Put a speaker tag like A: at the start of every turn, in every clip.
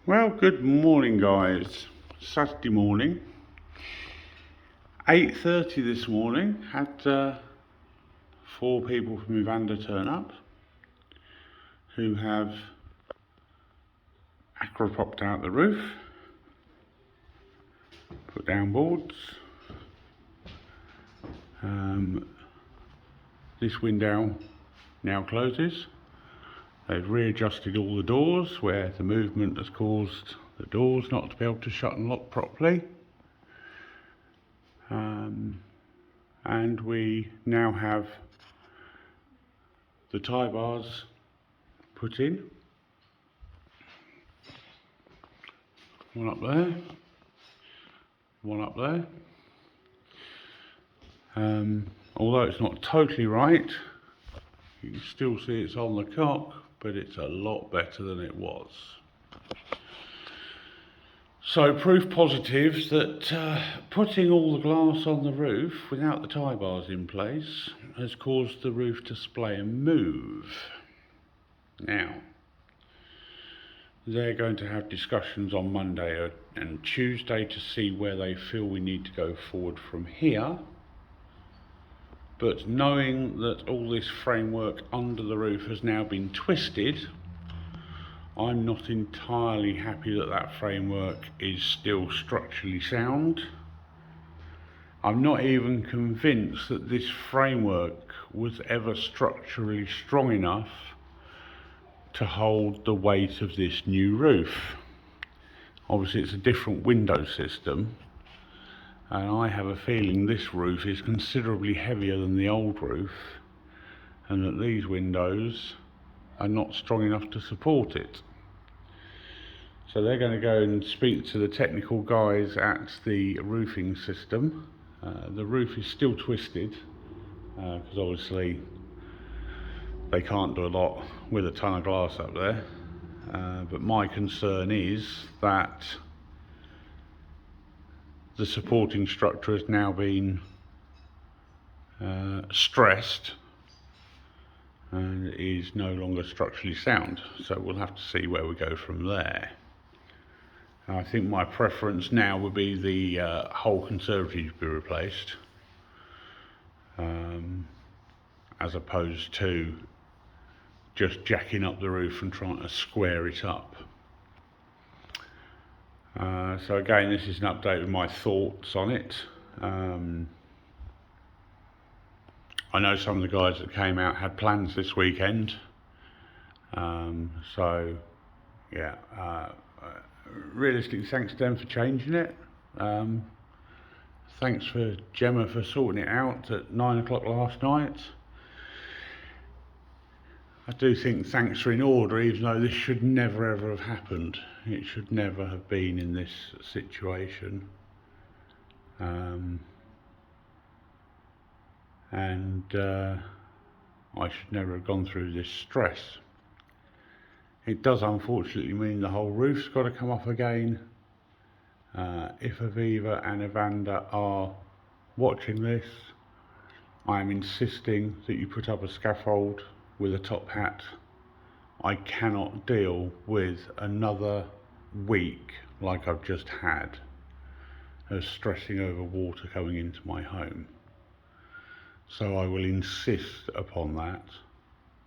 A: Well, good morning, guys. Saturday morning, 8:30 this morning. Had 4 people from Evander turn up who have acropopped out the roof, put down boards. This window now closes. They've readjusted all the doors where the movement has caused the doors not to be able to shut and lock properly. And we now have the tie bars put in. One up there, one up there. Although it's not totally right, you can still see it's on the cock, but it's a lot better than it was. So proof positive that putting all the glass on the roof without the tie bars in place has caused the roof to splay and move. Now, they're going to have discussions on Monday and Tuesday to see where they feel we need to go forward from here. But knowing that all this framework under the roof has now been twisted, I'm not entirely happy that that framework is still structurally sound. I'm not even convinced that this framework was ever structurally strong enough to hold the weight of this new roof. Obviously it's a different window system, and I have a feeling this roof is considerably heavier than the old roof, and that these windows are not strong enough to support it. So they're going to go and speak to the technical guys at the roofing system. The roof is still twisted, because obviously they can't do a lot with a ton of glass up there. But my concern is that the supporting structure has now been stressed and is no longer structurally sound. So we'll have to see where we go from there. I think my preference now would be the whole conservatory to be replaced, as opposed to just jacking up the roof and trying to square it up. So again, this is an update with my thoughts on it. I know some of the guys that came out had plans this weekend. So yeah, realistically, thanks to them for changing it. Thanks for Gemma for sorting it out at 9 o'clock last night. I do think thanks are in order, even though this should never ever have happened. It should never have been in this situation. I should never have gone through this stress. It does unfortunately mean the whole roof's got to come off again. If Aviva and Evander are watching this, I am insisting that you put up a scaffold with a top hat. I cannot deal with another week like I've just had of stressing over water coming into my home. So I will insist upon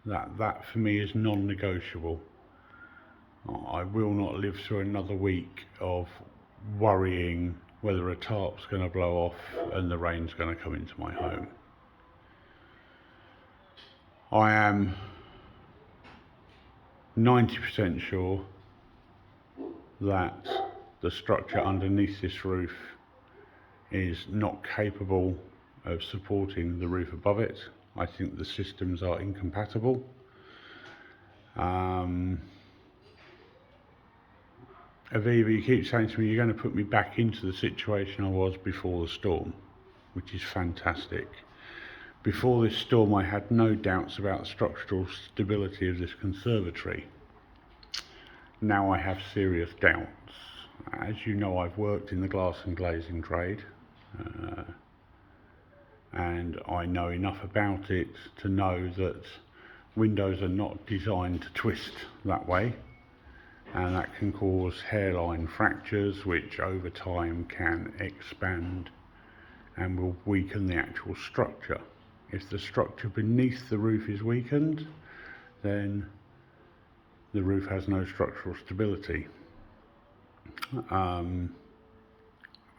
A: that for me is non-negotiable. I will not live through another week of worrying whether a tarp's going to blow off and the rain's going to come into my home. I am 90% sure that the structure underneath this roof is not capable of supporting the roof above it. I think the systems are incompatible. Aviva, you keep saying to me you're going to put me back into the situation I was before the storm, which is fantastic. Before this storm I had no doubts about the structural stability of this conservatory. Now I have serious doubts. As you know, I've worked in the glass and glazing trade, and I know enough about it to know that windows are not designed to twist that way. and that can cause hairline fractures, which over time can expand and will weaken the actual structure. If the structure beneath the roof is weakened, then the roof has no structural stability. And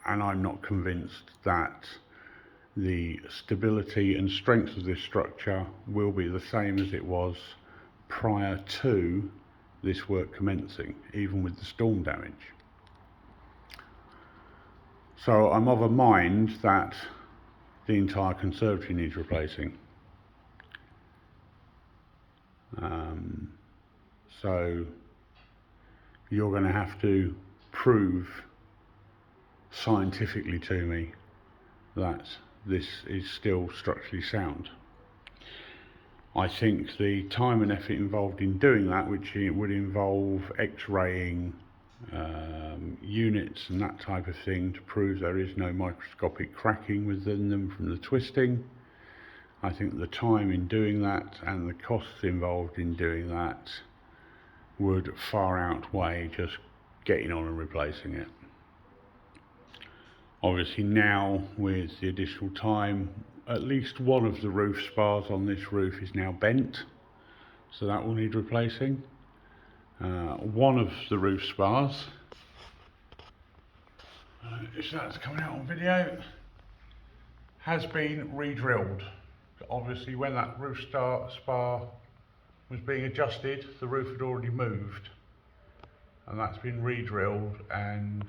A: I'm not convinced that the stability and strength of this structure will be the same as it was prior to this work commencing, even with the storm damage. So I'm of a mind that the entire conservatory needs replacing. So you're going to have to prove scientifically to me that this is still structurally sound. I think the time and effort involved in doing that, which would involve x-raying units and that type of thing to prove there is no microscopic cracking within them from the twisting, I think the time in doing that and the costs involved in doing that would far outweigh just getting on and replacing it. Obviously now, with the additional time, at least one of the roof spars on this roof is now bent, so that will need replacing. One of the roof spars, if that's coming out on video, has been re-drilled. Obviously when that roof spar was being adjusted, the roof had already moved, and that's been re-drilled, and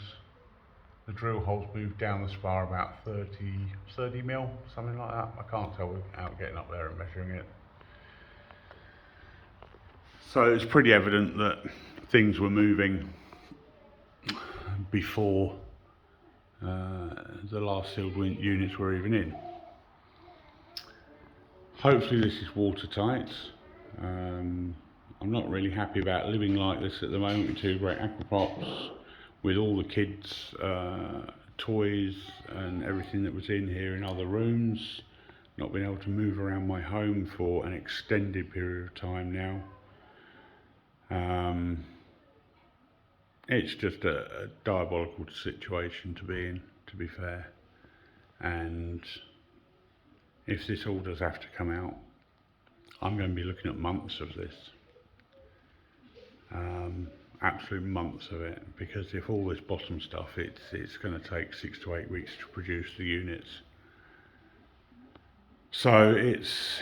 A: the drill holes moved down the spar about 30 mil, something like that. I can't tell without getting up there and measuring it. So it's pretty evident that things were moving before the last sealed units were even in. Hopefully this is watertight. I'm not really happy about living like this at the moment with two great aquapops, with all the kids' toys and everything that was in here in other rooms, not being able to move around my home for an extended period of time now. It's just a diabolical situation to be in, to be fair. And if this all does have to come out, I'm going to be looking at months of this. Absolute months of it, because if all this bottom stuff, it's going to take 6 to 8 weeks to produce the units. So it's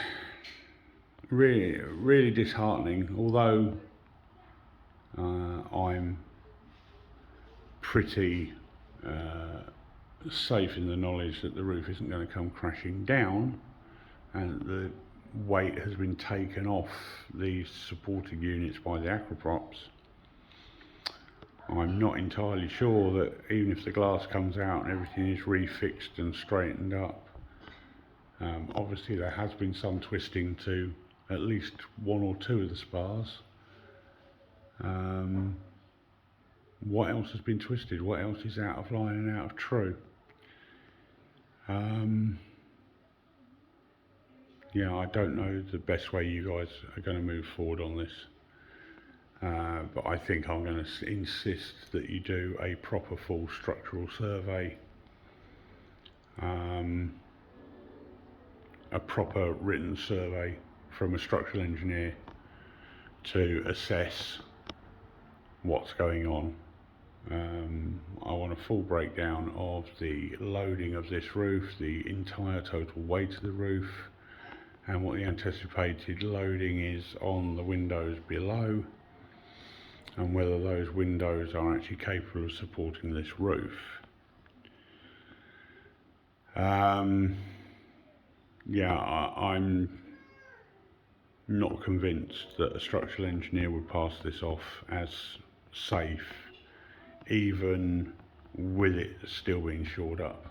A: really disheartening, although I'm pretty safe in the knowledge that the roof isn't going to come crashing down, and the weight has been taken off these supporting units by the aquaprops. I'm not entirely sure that even if the glass comes out and everything is refixed and straightened up, obviously there has been some twisting to at least one or two of the spars. What else has been twisted? What else is out of line and out of true? Yeah, I don't know the best way you guys are going to move forward on this. But I think I'm going to insist that you do a proper full structural survey, a proper written survey from a structural engineer to assess what's going on. I want a full breakdown of the loading of this roof, the entire total weight of the roof, and what the anticipated loading is on the windows below, and whether those windows are actually capable of supporting this roof. Yeah, I'm not convinced that a structural engineer would pass this off as safe, even with it still being shored up.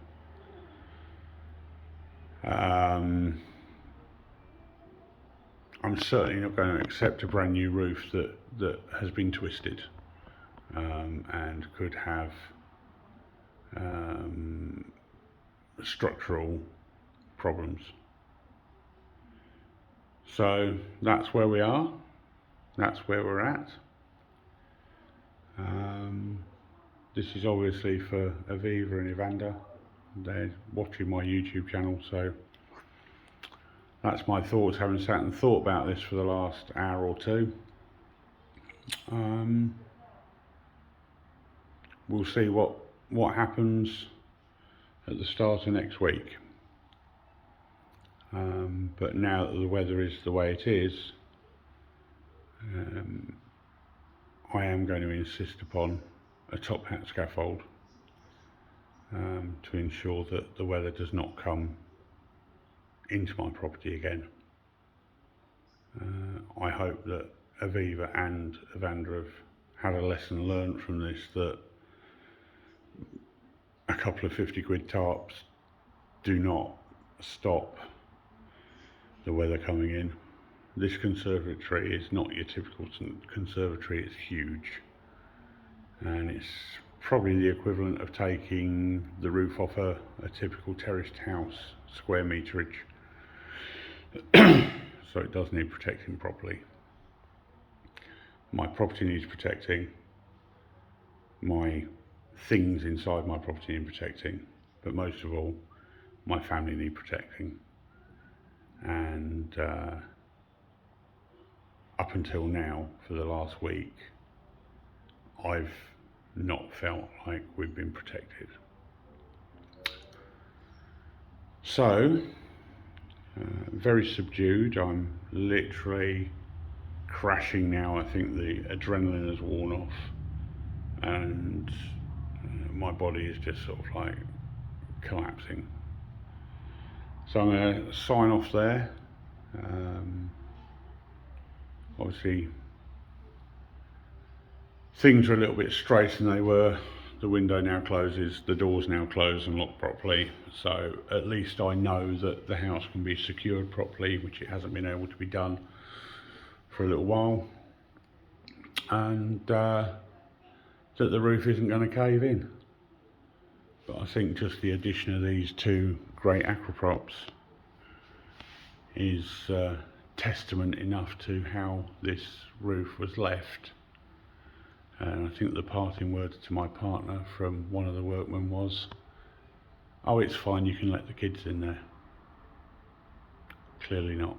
A: I'm certainly not going to accept a brand new roof that has been twisted and could have structural problems. So that's where we are, that's where we're at. This is obviously for Aviva and Evander. They're watching my YouTube channel, so that's my thoughts, having sat and thought about this for the last hour or two. We'll see what happens at the start of next week. But now that the weather is the way it is, I am going to insist upon a top hat scaffold to ensure that the weather does not come into my property again. I hope that Aviva and Evander have had a lesson learned from this, that a couple of 50 quid tarps do not stop the weather coming in. This conservatory is not your typical conservatory, it's huge, and it's probably the equivalent of taking the roof off a typical terraced house, square meterage. So it does need protecting properly. My property needs protecting, my things inside my property need protecting, but most of all, my family need protecting. And up until now, for the last week, I've not felt like we've been protected. So, very subdued. I'm literally crashing now. I think the adrenaline has worn off, and my body is just sort of like collapsing. So I'm going to sign off there. Obviously, things are a little bit straighter than they were. The window now closes, the doors now close and locked properly, so at least I know that the house can be secured properly, which it hasn't been able to be done for a little while, and that the roof isn't going to cave in. But I think just the addition of these two great aquaprops is testament enough to how this roof was left. And I think the parting words to my partner from one of the workmen was, "Oh, it's fine, you can let the kids in there." Clearly not.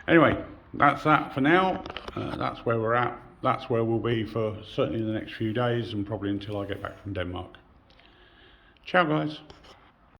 A: Anyway, that's that for now. That's where we're at. That's where we'll be for certainly the next few days, and probably until I get back from Denmark. Ciao guys.